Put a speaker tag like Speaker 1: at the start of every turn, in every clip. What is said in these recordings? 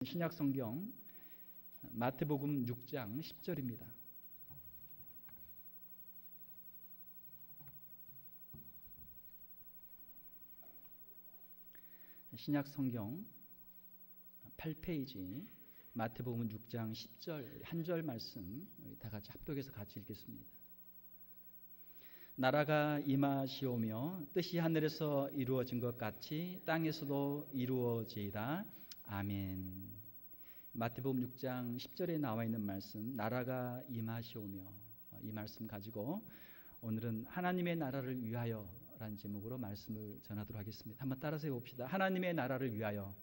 Speaker 1: 신약 성경 마태복음 6장 10절입니다. 신약 성경 8페이지 마태복음 6장 10절 한 절 말씀 우리 다 같이 합독해서 같이 읽겠습니다. 나라가 임하시오며 뜻이 하늘에서 이루어진 것 같이 땅에서도 이루어지이다. 아멘. 마태복음 6장 10절에 나와 있는 말씀, 나라가 임하시오며, 이 말씀 가지고 오늘은 하나님의 나라를 위하여 라는 제목으로 말씀을 전하도록 하겠습니다. 한번 따라서 해봅시다. 하나님의 나라를 위하여.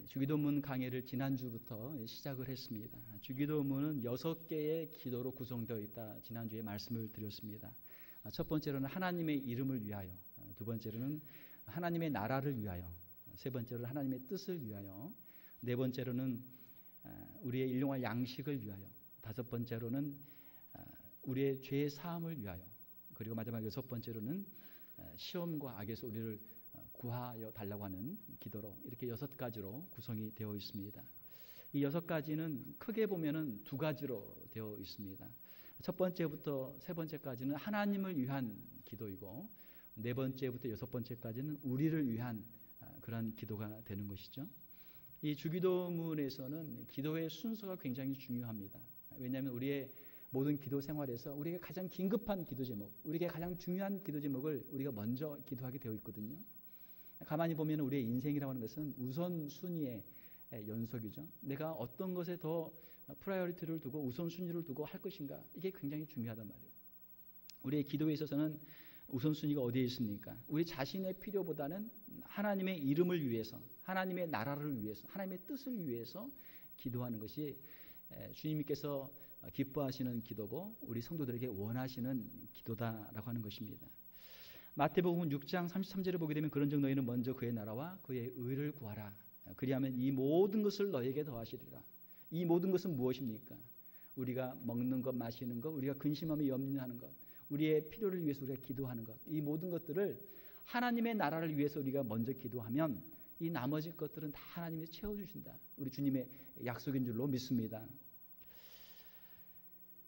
Speaker 1: 주기도문 강해를 지난주부터 시작을 했습니다. 주기도문은 6개의 기도로 구성되어 있다. 지난주에 말씀을 드렸습니다. 첫 번째로는 하나님의 이름을 위하여, 두 번째로는 하나님의 나라를 위하여, 세 번째로는 하나님의 뜻을 위하여, 네 번째로는 우리의 일용할 양식을 위하여, 다섯 번째로는 우리의 죄의 사함을 위하여, 그리고 마지막 여섯 번째로는 시험과 악에서 우리를 구하여 달라고 하는 기도로, 이렇게 6가지로 구성이 되어 있습니다. 이 6가지는 크게 보면은 2가지로 되어 있습니다. 첫 번째부터 세 번째까지는 하나님을 위한 기도이고, 네 번째부터 여섯 번째까지는 우리를 위한 그러한 기도가 되는 것이죠. 이 주기도문에서는 기도의 순서가 굉장히 중요합니다. 왜냐하면 우리의 모든 기도 생활에서 우리가 가장 긴급한 기도 제목, 우리에게 가장 중요한 기도 제목을 우리가 먼저 기도하게 되어 있거든요. 가만히 보면 우리의 인생이라고 하는 것은 우선순위의 연속이죠. 내가 어떤 것에 더 프라이어리티를 두고 우선순위를 두고 할 것인가, 이게 굉장히 중요하단 말이에요. 우리의 기도에 있어서는 우선순위가 어디에 있습니까? 우리 자신의 필요보다는 하나님의 이름을 위해서, 하나님의 나라를 위해서, 하나님의 뜻을 위해서 기도하는 것이 주님께서 기뻐하시는 기도고 우리 성도들에게 원하시는 기도다라고 하는 것입니다. 마태복음 6장 33절을 보게 되면 그런즉 너희는 먼저 그의 나라와 그의 의를 구하라. 그리하면 이 모든 것을 너희에게 더하시리라. 이 모든 것은 무엇입니까? 우리가 먹는 것, 마시는 것, 우리가 근심하며 염려하는 것, 우리의 필요를 위해서 우리가 기도하는 것, 이 모든 것들을 하나님의 나라를 위해서 우리가 먼저 기도하면 이 나머지 것들은 다 하나님이 채워주신다. 우리 주님의 약속인 줄로 믿습니다.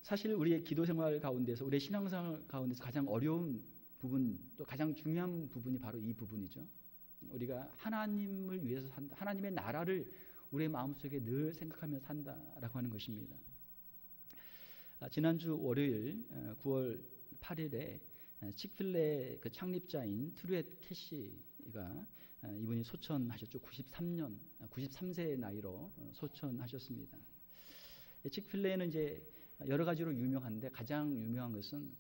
Speaker 1: 사실 우리의 기도 생활 가운데서, 우리의 신앙생활 가운데서 가장 어려운 부분, 또 가장 중요한 부분이 바로 이 부분이죠. 우리가 하나님을 위해서 산다, 하나님의 나라를 우리의 마음속에 늘 생각하며 산다라고 하는 것입니다. 지난주 월요일 9월 8일에 칙필레 그 창립자인 트루엣 캐시가 이분이 소천하셨죠. 93세의 나이로 소천하셨습니다. 칙필레는 이제 여러 가지로 유명한데 가장 유명한 것은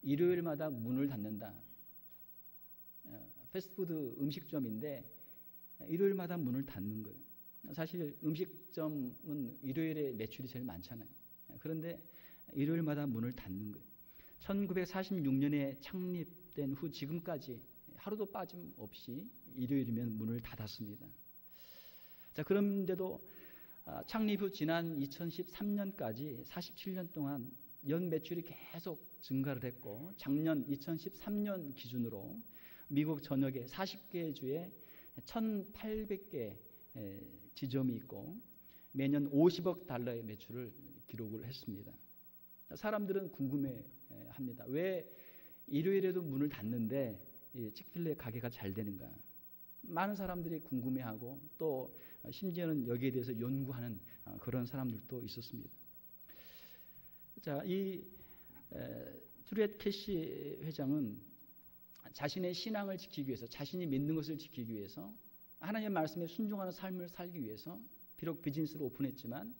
Speaker 1: 일요일마다 문을 닫는다. 패스트푸드 음식점인데 일요일마다 문을 닫는 거예요. 사실 음식점은 일요일에 매출이 제일 많잖아요. 그런데 일요일마다 문을 닫는 거예요. 1946년에 창립된 후 지금까지 하루도 빠짐없이 일요일이면 문을 닫았습니다. 자, 그런데도 창립 후 지난 2013년까지 47년 동안 연 매출이 계속 증가를 했고, 작년 2013년 기준으로 미국 전역에 40개 주에 1,800개 지점이 있고 매년 50억 달러의 매출을 기록을 했습니다. 사람들은 궁금해합니다. 왜 일요일에도 문을 닫는데 칙필레 가게가 잘 되는가? 많은 사람들이 궁금해하고 또 심지어는 여기에 대해서 연구하는 그런 사람들도 있었습니다. 자, 이 트루엣 캐시 회장은 자신의 신앙을 지키기 위해서, 자신이 믿는 것을 지키기 위해서, 하나님의 말씀에 순종하는 삶을 살기 위해서 비록 비즈니스를 오픈했지만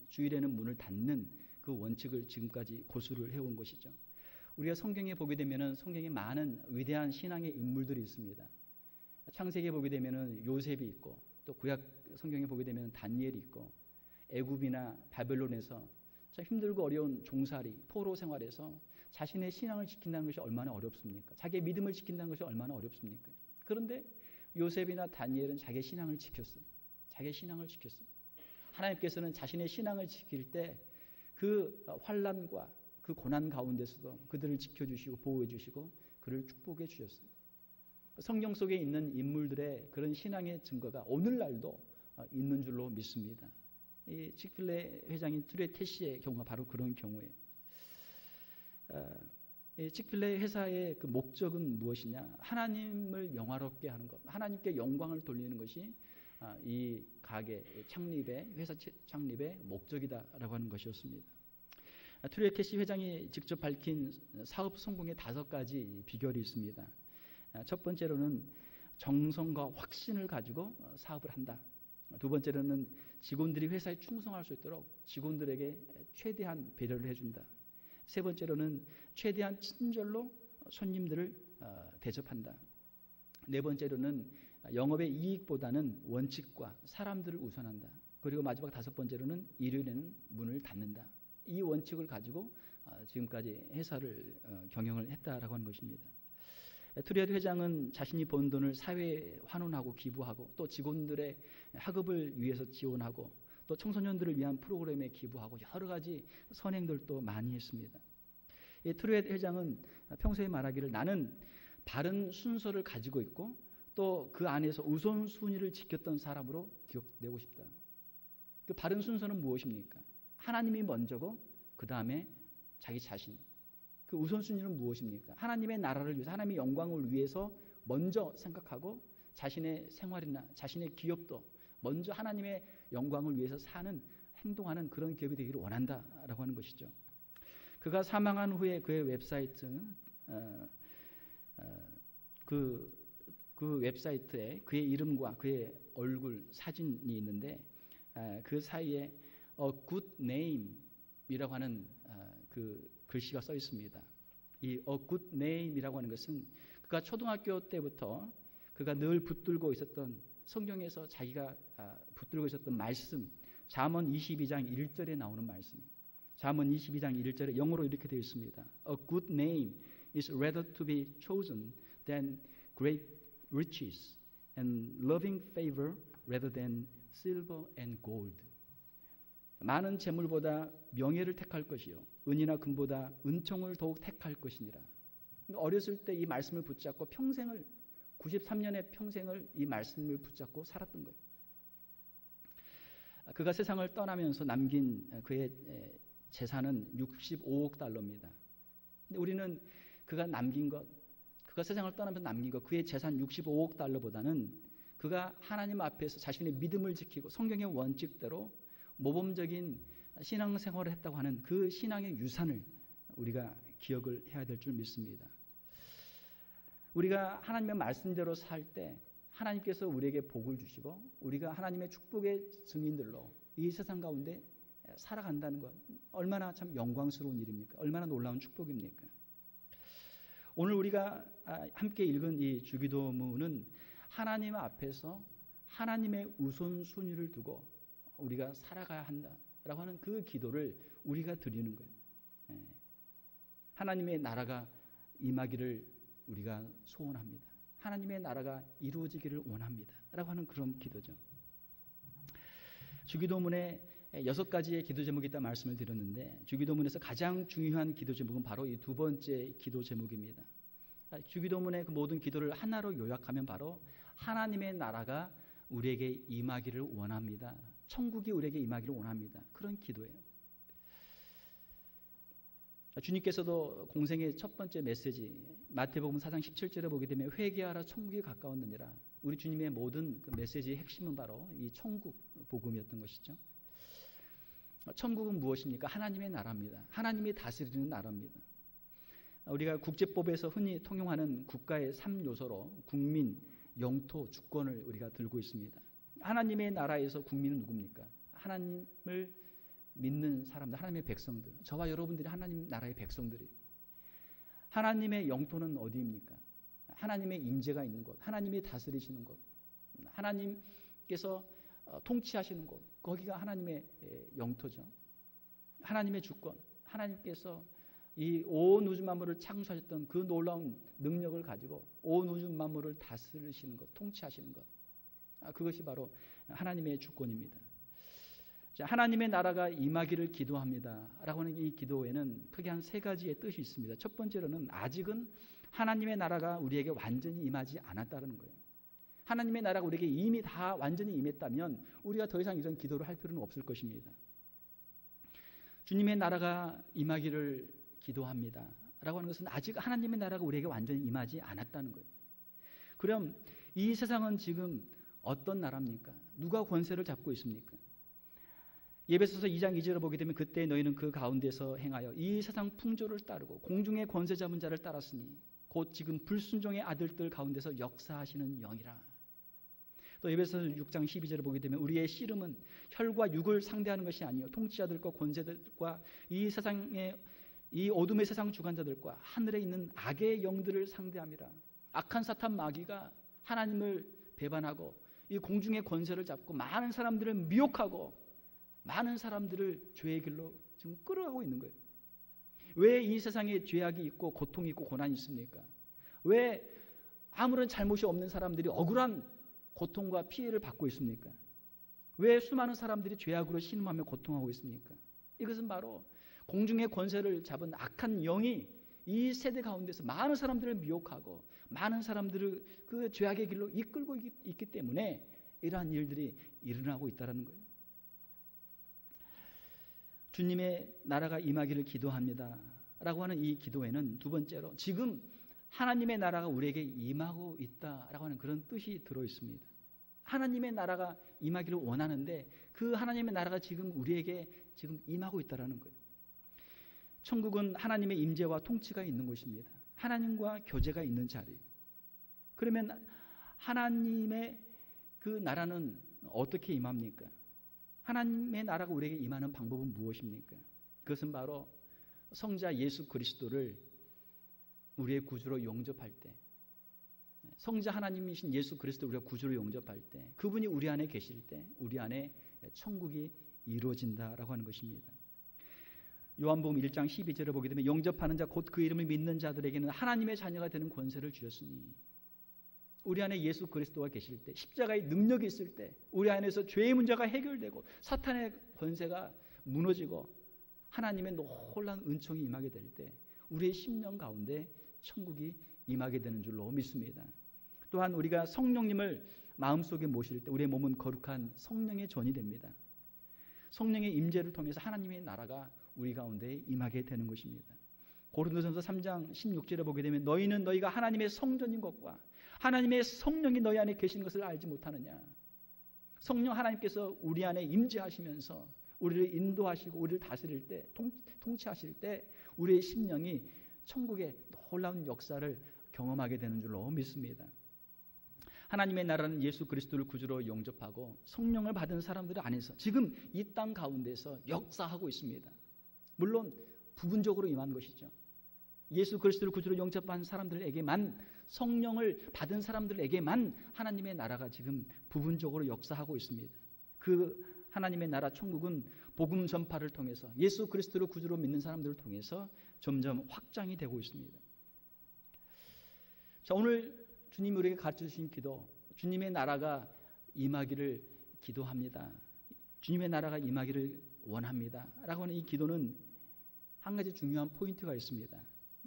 Speaker 1: 주일에는 문을 닫는 그 원칙을 지금까지 고수를 해온 것이죠. 우리가 성경에 보게 되면 성경에 많은 위대한 신앙의 인물들이 있습니다. 창세기에 보게 되면 요셉이 있고, 또 구약 성경에 보게 되면 다니엘이 있고, 애굽이나 바벨론에서 참 힘들고 어려운 종살이, 포로 생활에서 자신의 신앙을 지킨다는 것이 얼마나 어렵습니까? 자기의 믿음을 지킨다는 것이 얼마나 어렵습니까? 그런데 요셉이나 다니엘은 자기의 신앙을 지켰어요. 자기의 신앙을 지켰어요. 하나님께서는 자신의 신앙을 지킬 때 그 환난과 그 고난 가운데서도 그들을 지켜주시고 보호해 주시고 그를 축복해 주셨어요. 성경 속에 있는 인물들의 그런 신앙의 증거가 오늘날도 있는 줄로 믿습니다. 이 칙필레 회장인 트루에 테시의 경우가 바로 그런 경우예요. 이 칙필레 회사의 그 목적은 무엇이냐? 하나님을 영화롭게 하는 것, 하나님께 영광을 돌리는 것이 이 가게 창립의 회사 창립의 목적이다라고 하는 것이었습니다. 트루에 테시 회장이 직접 밝힌 사업 성공의 5가지 비결이 있습니다. 첫 번째로는 정성과 확신을 가지고 사업을 한다. 두 번째로는 직원들이 회사에 충성할 수 있도록 직원들에게 최대한 배려를 해준다. 세 번째로는 최대한 친절로 손님들을 대접한다. 네 번째로는 영업의 이익보다는 원칙과 사람들을 우선한다. 그리고 마지막 5번째로는 일요일에는 문을 닫는다. 이 원칙을 가지고 지금까지 회사를 경영을 했다라고 하는 것입니다. 트루에 회장은 자신이 번 돈을 사회에 환원하고 기부하고 또 직원들의 학업을 위해서 지원하고 또 청소년들을 위한 프로그램에 기부하고 여러 가지 선행들도 많이 했습니다. 트루에 회장은 평소에 말하기를 나는 바른 순서를 가지고 있고 또 그 안에서 우선순위를 지켰던 사람으로 기억되고 싶다. 그 바른 순서는 무엇입니까? 하나님이 먼저고 그 다음에 자기 자신. 그 우선순위는 무엇입니까? 하나님의 나라를 위해서 하나님의 영광을 위해서 먼저 생각하고 자신의 생활이나 자신의 기업도 먼저 하나님의 영광을 위해서 사는 행동하는 그런 기업이 되기를 원한다라고 하는 것이죠. 그가 사망한 후에 그의 웹사이트 그 웹사이트에 그의 이름과 그의 얼굴 사진이 있는데 그 사이에 A Good Name이라고 하는 그 글씨가 써 있습니다. 이 A Good Name이라고 하는 것은 그가 초등학교 때부터 그가 늘 붙들고 있었던 성경에서 자기가 붙들고 있었던 말씀, 잠언 22장 1절에 나오는 말씀입니다. 잠언 22장 1절에 영어로 이렇게 되어 있습니다. A good name is rather to be chosen than great riches and loving favor rather than silver and gold. 많은 재물보다 명예를 택할 것이요 은이나 금보다 은총을 더욱 택할 것이니라. 어렸을 때 이 말씀을 붙잡고 평생을 93년의 평생을 이 말씀을 붙잡고 살았던 거예요. 그가 세상을 떠나면서 남긴 그의 재산은 65억 달러입니다. 근데 우리는 그가 남긴 것, 그가 세상을 떠나면서 남긴 것, 그의 재산 65억 달러보다는 그가 하나님 앞에서 자신의 믿음을 지키고 성경의 원칙대로 모범적인 신앙생활을 했다고 하는 그 신앙의 유산을 우리가 기억을 해야 될 줄 믿습니다. 우리가 하나님의 말씀대로 살 때 하나님께서 우리에게 복을 주시고 우리가 하나님의 축복의 증인들로 이 세상 가운데 살아간다는 것 얼마나 참 영광스러운 일입니까? 얼마나 놀라운 축복입니까? 오늘 우리가 함께 읽은 이 주기도문은 하나님 앞에서 하나님의 우선순위를 두고 우리가 살아가야 한다라고 하는 그 기도를 우리가 드리는 거예요. 하나님의 나라가 임하기를 우리가 소원합니다. 하나님의 나라가 이루어지기를 원합니다. 라고 하는 그런 기도죠. 주기도문에 6가지의 기도 제목이 있다 말씀을 드렸는데 주기도문에서 가장 중요한 기도 제목은 바로 이 2번째 기도 제목입니다. 주기도문의 그 모든 기도를 하나로 요약하면 바로 하나님의 나라가 우리에게 임하기를 원합니다. 천국이 우리에게 임하기를 원합니다. 그런 기도예요. 주님께서도 공생의 첫 번째 메시지 마태복음 4장 17절에 보게 되면 회개하라 천국이 가까웠느니라. 우리 주님의 모든 그 메시지의 핵심은 바로 이 천국 복음이었던 것이죠. 천국은 무엇입니까? 하나님의 나라입니다. 하나님이 다스리는 나라입니다. 우리가 국제법에서 흔히 통용하는 국가의 3요소로 국민, 영토, 주권을 우리가 들고 있습니다. 하나님의 나라에서 국민은 누굽니까? 하나님을 믿는 사람들, 하나님의 백성들. 저와 여러분들이 하나님 나라의 백성들이에요. 하나님의 영토는 어디입니까? 하나님의 임재가 있는 곳, 하나님이 다스리시는 곳, 하나님께서 통치하시는 곳, 거기가 하나님의 영토죠. 하나님의 주권, 하나님께서 이 온 우주 만물을 창조하셨던 그 놀라운 능력을 가지고 온 우주 만물을 다스리시는 것, 통치하시는 것, 그것이 바로 하나님의 주권입니다. 하나님의 나라가 임하기를 기도합니다 라고 하는 이 기도에는 크게 한 3가지의 뜻이 있습니다. 첫 번째로는 아직은 하나님의 나라가 우리에게 완전히 임하지 않았다는 거예요. 하나님의 나라가 우리에게 이미 다 완전히 임했다면 우리가 더 이상 이런 기도를 할 필요는 없을 것입니다. 주님의 나라가 임하기를 기도합니다 라고 하는 것은 아직 하나님의 나라가 우리에게 완전히 임하지 않았다는 거예요. 그럼 이 세상은 지금 어떤 나라입니까? 누가 권세를 잡고 있습니까? 에베소서 2장 2절을 보게 되면 그때 너희는 그 가운데서 행하여 이 세상 풍조를 따르고 공중의 권세 잡은 자를 따랐으니 곧 지금 불순종의 아들들 가운데서 역사하시는 영이라. 또 에베소서 6장 12절을 보게 되면 우리의 씨름은 혈과 육을 상대하는 것이 아니요 통치자들과 권세들과 이 세상의 이 어둠의 세상 주관자들과 하늘에 있는 악의 영들을 상대함이라. 악한 사탄 마귀가 하나님을 배반하고 이 공중의 권세를 잡고 많은 사람들을 미혹하고 많은 사람들을 죄의 길로 지금 끌어가고 있는 거예요. 왜 이 세상에 죄악이 있고 고통이 있고 고난이 있습니까? 왜 아무런 잘못이 없는 사람들이 억울한 고통과 피해를 받고 있습니까? 왜 수많은 사람들이 죄악으로 신음하며 고통하고 있습니까? 이것은 바로 공중의 권세를 잡은 악한 영이 이 세대 가운데서 많은 사람들을 미혹하고 많은 사람들을 그 죄악의 길로 이끌고 있기 때문에 이러한 일들이 일어나고 있다는 거예요. 주님의 나라가 임하기를 기도합니다 라고 하는 이 기도에는 두 번째로 지금 하나님의 나라가 우리에게 임하고 있다라고 하는 그런 뜻이 들어있습니다. 하나님의 나라가 임하기를 원하는데 그 하나님의 나라가 지금 우리에게 지금 임하고 있다는 거예요. 천국은 하나님의 임재와 통치가 있는 곳입니다. 하나님과 교제가 있는 자리. 그러면 하나님의 그 나라는 어떻게 임합니까? 하나님의 나라가 우리에게 임하는 방법은 무엇입니까? 그것은 바로 성자 예수 그리스도를 우리의 구주로 영접할 때, 성자 하나님이신 예수 그리스도를 우리가 구주로 영접할 때, 그분이 우리 안에 계실 때 우리 안에 천국이 이루어진다라고 하는 것입니다. 요한복음 1장 12절을 보게 되면 영접하는 자 곧 그 이름을 믿는 자들에게는 하나님의 자녀가 되는 권세를 주셨으니, 우리 안에 예수 그리스도가 계실 때, 십자가의 능력이 있을 때 우리 안에서 죄의 문제가 해결되고 사탄의 권세가 무너지고 하나님의 놀라운 은총이 임하게 될 때 우리의 심령 가운데 천국이 임하게 되는 줄로 믿습니다. 또한 우리가 성령님을 마음속에 모실 때 우리의 몸은 거룩한 성령의 전이 됩니다. 성령의 임재를 통해서 하나님의 나라가 우리 가운데 임하게 되는 것입니다. 고린도전서 3장 16절에 보게 되면 너희는 너희가 하나님의 성전인 것과 하나님의 성령이 너희 안에 계신 것을 알지 못하느냐. 성령 하나님께서 우리 안에 임재하시면서 우리를 인도하시고 우리를 다스릴 때, 통치하실 때 우리의 심령이 천국의 놀라운 역사를 경험하게 되는 줄로 믿습니다. 하나님의 나라는 예수 그리스도를 구주로 영접하고 성령을 받은 사람들 안에서 지금 이 땅 가운데서 역사하고 있습니다. 물론 부분적으로 임한 것이죠. 예수 그리스도를 구주로 영접한 사람들에게만, 성령을 받은 사람들에게만 하나님의 나라가 지금 부분적으로 역사하고 있습니다. 그 하나님의 나라 천국은 복음 전파를 통해서 예수 그리스도를 구주로 믿는 사람들을 통해서 점점 확장이 되고 있습니다. 자, 오늘 주님이 우리에게 가르쳐 주신 기도, 주님의 나라가 임하기를 기도합니다. 주님의 나라가 임하기를 원합니다 라고 하는 이 기도는 한 가지 중요한 포인트가 있습니다.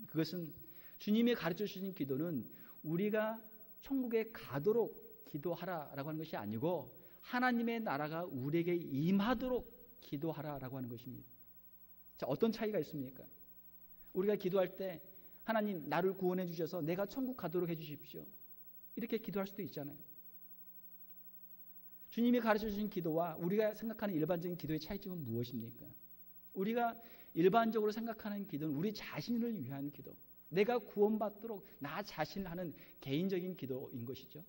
Speaker 1: 그것은 주님이 가르쳐 주신 기도는 우리가 천국에 가도록 기도하라라고 하는 것이 아니고 하나님의 나라가 우리에게 임하도록 기도하라라고 하는 것입니다. 자, 어떤 차이가 있습니까? 우리가 기도할 때 하나님 나를 구원해 주셔서 내가 천국 가도록 해 주십시오, 이렇게 기도할 수도 있잖아요. 주님이 가르쳐 주신 기도와 우리가 생각하는 일반적인 기도의 차이점은 무엇입니까? 우리가 일반적으로 생각하는 기도는 우리 자신을 위한 기도, 내가 구원받도록 나 자신을 하는 개인적인 기도인 것이죠.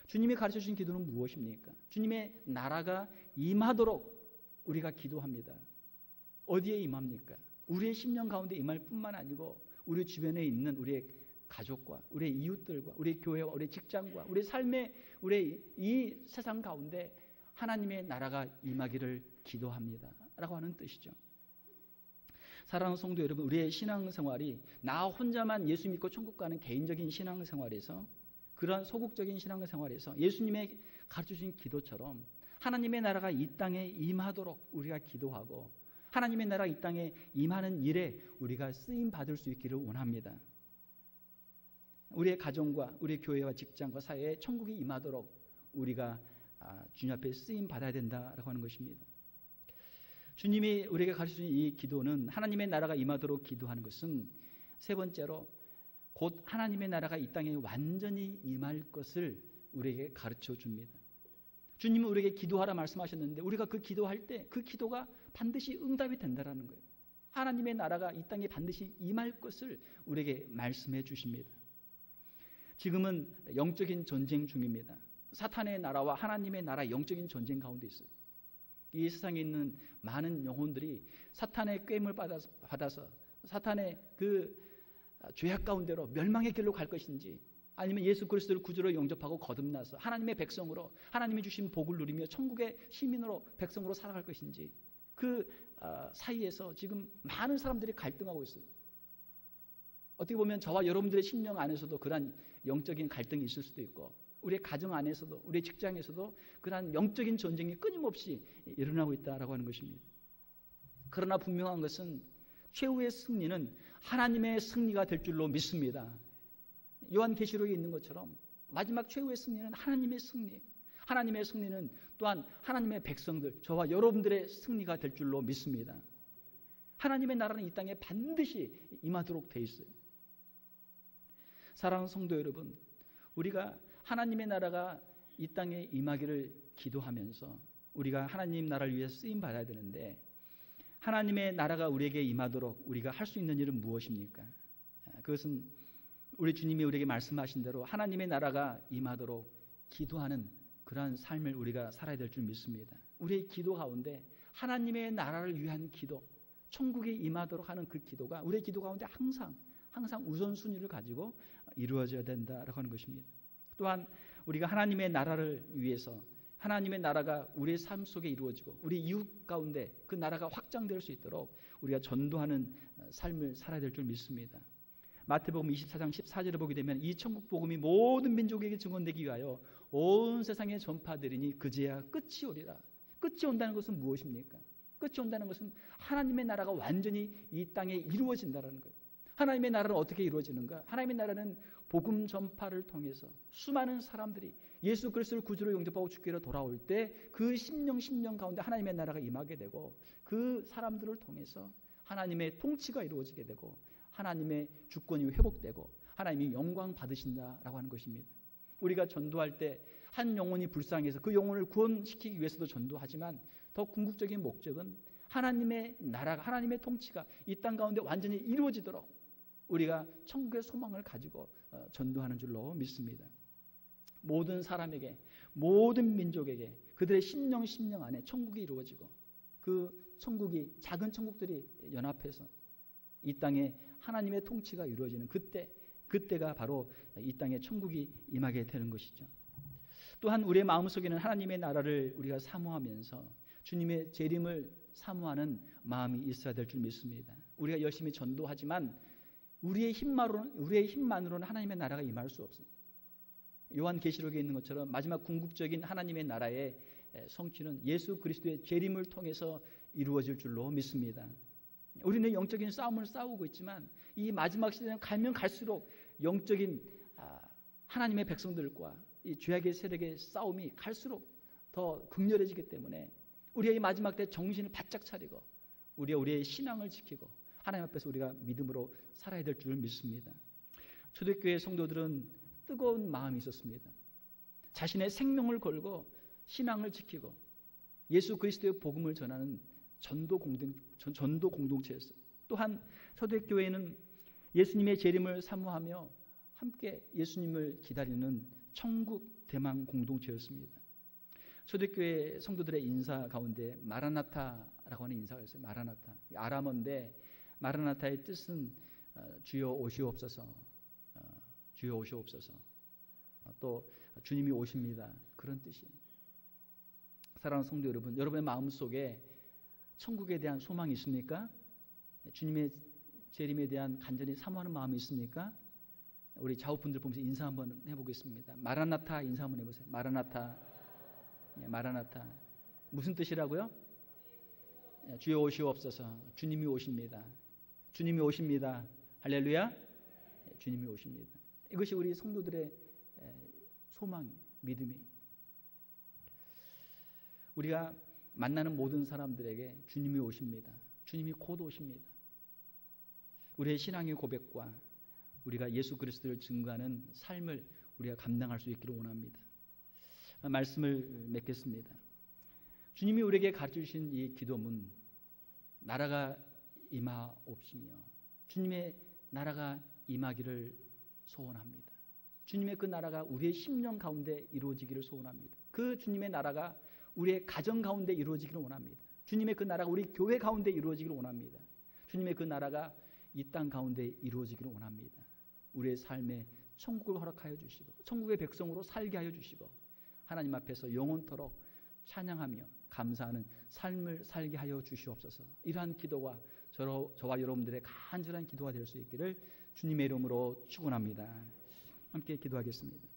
Speaker 1: 주님이 가르쳐 주신 기도는 무엇입니까? 주님의 나라가 임하도록 우리가 기도합니다. 어디에 임합니까? 우리의 심령 가운데 임할 뿐만 아니고 우리 주변에 있는 우리의 가족과 우리의 이웃들과 우리의 교회와 우리의 직장과 우리의 삶의 우리의 이 세상 가운데 하나님의 나라가 임하기를 기도합니다 라고 하는 뜻이죠. 사랑하는 성도 여러분, 우리의 신앙생활이 나 혼자만 예수 믿고 천국 가는 개인적인 신앙생활에서, 그러한 소극적인 신앙생활에서 예수님의 가르쳐주신 기도처럼 하나님의 나라가 이 땅에 임하도록 우리가 기도하고 하나님의 나라가 이 땅에 임하는 일에 우리가 쓰임받을 수 있기를 원합니다. 우리의 가정과 우리의 교회와 직장과 사회에 천국이 임하도록 우리가 주님 앞에 쓰임 받아야 된다라고 하는 것입니다. 주님이 우리에게 가르쳐준 이 기도는 하나님의 나라가 임하도록 기도하는 것은 세 번째로 곧 하나님의 나라가 이 땅에 완전히 임할 것을 우리에게 가르쳐 줍니다. 주님은 우리에게 기도하라 말씀하셨는데 우리가 그 기도할 때 그 기도가 반드시 응답이 된다라는 거예요. 하나님의 나라가 이 땅에 반드시 임할 것을 우리에게 말씀해 주십니다. 지금은 영적인 전쟁 중입니다. 사탄의 나라와 하나님의 나라 영적인 전쟁 가운데 있어요. 이 세상에 있는 많은 영혼들이 사탄의 꾀임을 받아서 사탄의 그 죄악 가운데로 멸망의 길로 갈 것인지 아니면 예수 그리스도를 구주로 영접하고 거듭나서 하나님의 백성으로 하나님이 주신 복을 누리며 천국의 시민으로 백성으로 살아갈 것인지 그 사이에서 지금 많은 사람들이 갈등하고 있어요. 어떻게 보면 저와 여러분들의 심령 안에서도 그러한 영적인 갈등이 있을 수도 있고 우리의 가정 안에서도 우리의 직장에서도 그러한 영적인 전쟁이 끊임없이 일어나고 있다라고 하는 것입니다. 그러나 분명한 것은 최후의 승리는 하나님의 승리가 될 줄로 믿습니다. 요한계시록에 있는 것처럼 마지막 최후의 승리는 하나님의 승리. 하나님의 승리는 또한 하나님의 백성들, 저와 여러분들의 승리가 될 줄로 믿습니다. 하나님의 나라는 이 땅에 반드시 임하도록 돼 있어요. 사랑하는 성도 여러분, 우리가 하나님의 나라가 이 땅에 임하기를 기도하면서 우리가 하나님 나라를 위해 쓰임 받아야 되는데 하나님의 나라가 우리에게 임하도록 우리가 할 수 있는 일은 무엇입니까? 그것은 우리 주님이 우리에게 말씀하신 대로 하나님의 나라가 임하도록 기도하는 그러한 삶을 우리가 살아야 될 줄 믿습니다. 우리의 기도 가운데 하나님의 나라를 위한 기도, 천국이 임하도록 하는 그 기도가 우리의 기도 가운데 항상 우선순위를 가지고 이루어져야 된다라고 하는 것입니다. 또한 우리가 하나님의 나라를 위해서 하나님의 나라가 우리의 삶 속에 이루어지고 우리 이웃 가운데 그 나라가 확장될 수 있도록 우리가 전도하는 삶을 살아야 될 줄 믿습니다. 마태복음 24장 14절을 보게 되면 이 천국 복음이 모든 민족에게 증언되기 위하여 온 세상에 전파되리니 그제야 끝이 오리라. 끝이 온다는 것은 무엇입니까? 끝이 온다는 것은 하나님의 나라가 완전히 이 땅에 이루어진다는 거예요. 하나님의 나라는 어떻게 이루어지는가? 하나님의 나라는 복음 전파를 통해서 수많은 사람들이 예수 그리스도를 구주로 영접하고 주께로 돌아올 때 그 심령 가운데 하나님의 나라가 임하게 되고 그 사람들을 통해서 하나님의 통치가 이루어지게 되고 하나님의 주권이 회복되고 하나님이 영광 받으신다라고 하는 것입니다. 우리가 전도할 때 한 영혼이 불쌍해서 그 영혼을 구원시키기 위해서도 전도하지만 더 궁극적인 목적은 하나님의 나라가 하나님의 통치가 이 땅 가운데 완전히 이루어지도록 우리가 천국의 소망을 가지고 전도하는 줄로 믿습니다. 모든 사람에게 모든 민족에게 그들의 심령 안에 천국이 이루어지고 그 천국이 작은 천국들이 연합해서 이 땅에 하나님의 통치가 이루어지는 그때가 바로 이 땅에 천국이 임하게 되는 것이죠. 또한 우리의 마음속에는 하나님의 나라를 우리가 사모하면서 주님의 재림을 사모하는 마음이 있어야 될 줄 믿습니다. 우리가 열심히 전도하지만 우리의 힘만으로는 하나님의 나라가 임할 수 없습니다. 요한계시록에 있는 것처럼 마지막 궁극적인 하나님의 나라의 성취는 예수 그리스도의 재림을 통해서 이루어질 줄로 믿습니다. 우리는 영적인 싸움을 싸우고 있지만 이 마지막 시대는 가면 갈수록 영적인 하나님의 백성들과 이 죄악의 세력의 싸움이 갈수록 더 극렬해지기 때문에 우리의 마지막 때 정신을 바짝 차리고 우리의 신앙을 지키고 하나님 앞에서 우리가 믿음으로 살아야 될 줄 믿습니다. 초대교회 성도들은 뜨거운 마음이 있었습니다. 자신의 생명을 걸고 신앙을 지키고 예수 그리스도의 복음을 전하는 전도 공동체였어요. 또한 초대교회는 예수님의 재림을 사모하며 함께 예수님을 기다리는 천국 대망 공동체였습니다. 초대교회 성도들의 인사 가운데 마라나타라고 하는 인사가 있어요. 마라나타. 아람어인데 마라나타의 뜻은 주여 오시옵소서, 주여 오시옵소서, 또 주님이 오십니다. 그런 뜻이에요. 사랑하는 성도 여러분, 여러분의 마음속에 천국에 대한 소망이 있습니까? 주님의 재림에 대한 간절히 사모하는 마음이 있습니까? 우리 좌우분들 보면서 인사 한번 해보겠습니다. 마라나타 인사 한번 해보세요. 마라나타. 마라나타. 무슨 뜻이라고요? 주여 오시옵소서. 주님이 오십니다. 주님이 오십니다. 할렐루야. 주님이 오십니다. 이것이 우리 성도들의 소망, 믿음이. 우리가 만나는 모든 사람들에게 주님이 오십니다. 주님이 곧 오십니다. 우리의 신앙의 고백과 우리가 예수 그리스도를 증거하는 삶을 우리가 감당할 수 있기를 원합니다. 말씀을 맺겠습니다. 주님이 우리에게 가르쳐주신 이 기도문, 나라가 임하옵시며 주님의 나라가 임하기를 소원합니다. 주님의 그 나라가 우리의 심령 가운데 이루어지기를 소원합니다. 그 주님의 나라가 우리의 가정 가운데 이루어지기를 원합니다. 주님의 그 나라가 우리 교회 가운데 이루어지기를 원합니다. 주님의 그 나라가 이 땅 가운데 이루어지기를 원합니다. 우리의 삶에 천국을 허락하여 주시고 천국의 백성으로 살게 하여 주시고 하나님 앞에서 영원토록 찬양하며 감사하는 삶을 살게 하여 주시옵소서. 이러한 기도가 저와 여러분들의 간절한 기도가 될 수 있기를 주님의 이름으로 축원합니다. 함께 기도하겠습니다.